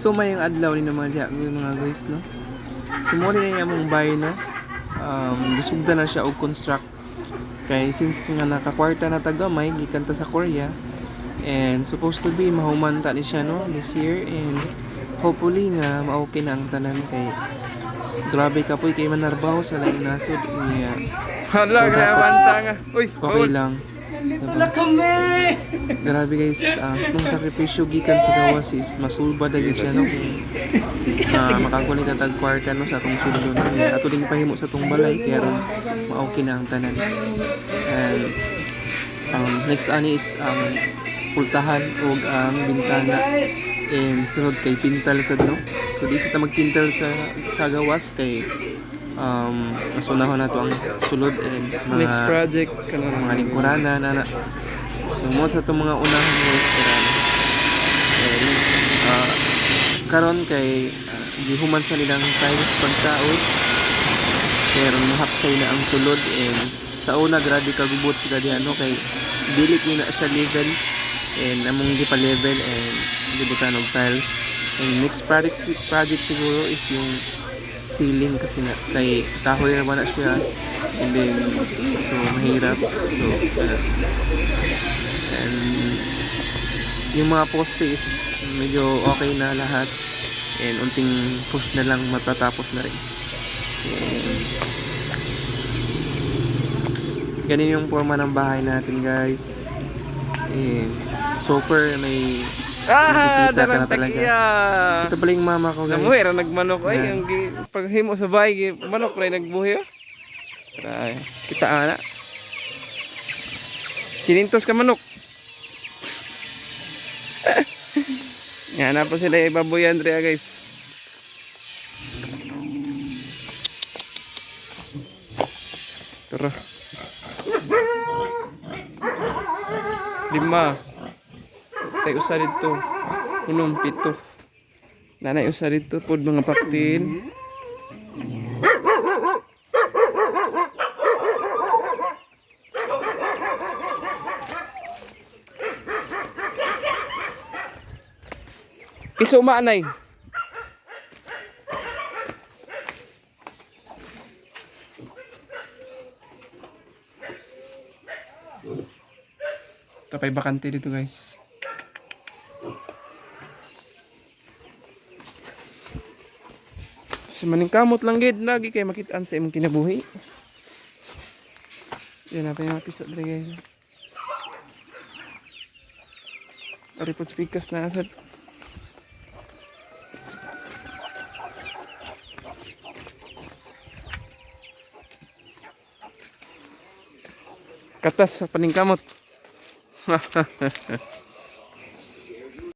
So may yung adlaw ni naman diha mga guys no. So mo rin yung among bahay no. Gisugda na siya og construct kay since nga nakakwarta na tagamay gikan ta sa Korea and supposed to be mahuman ta ni siya no this year and hopefully nga ma-okay na ang tanan kay grabe ka po kay manarbaho sa lain nasod niya. Hala, kaya banta nga. Uy, Okay lang. nandito na kami! Grabe guys, nung sakripisyo gikan sa gawas is masulba dagit siya no kung makakulit na tagkwarta no sa atong sulod ato din pahimo sa atong balay kaya ron ma-okay na ang tanan and next ani is pultahan og ang bintana and sunod kay pintal sad no so di sa ta magpintal sa gawas kay masunahon na to ang sulod and mga Next project ka na mga lingkuranan na so mo sa itong mga unahang restaurant and karon kay gihuman sa nilang tiles pagkaon pero mahapsay na ang sulod and sa una grabe kagubot sila diyan no kay dilit ni na sa level and among di pa level and gibutan og tiles and next project siguro is yung ceiling kasi na kay kahoy naman na siya and then so mahirap so and yung mga poste is medyo okay na lahat and unting push na lang matatapos na rin and ganun yung forma ng bahay natin guys and super may nakikita ka na talaga. Ito pala yung mama ko guys. Namuhi ra nagmanok ay ang paghimo sa bahay manok ra nagbuhi. Tara, kita ana. Kinintos ka manok. Yan na po sila ibaboyan dre guys. Tara. 5 tayo usa dito. 7 nanay usa dito pod mga paktin. Piso maanay. Tapay bakante dito guys. Si maningkamot lang gid lagi kay makitaan sa imong kinabuhi. Yan na pa yung episode dre guys. Ari po speakers na asad. Katas sa paningkamot.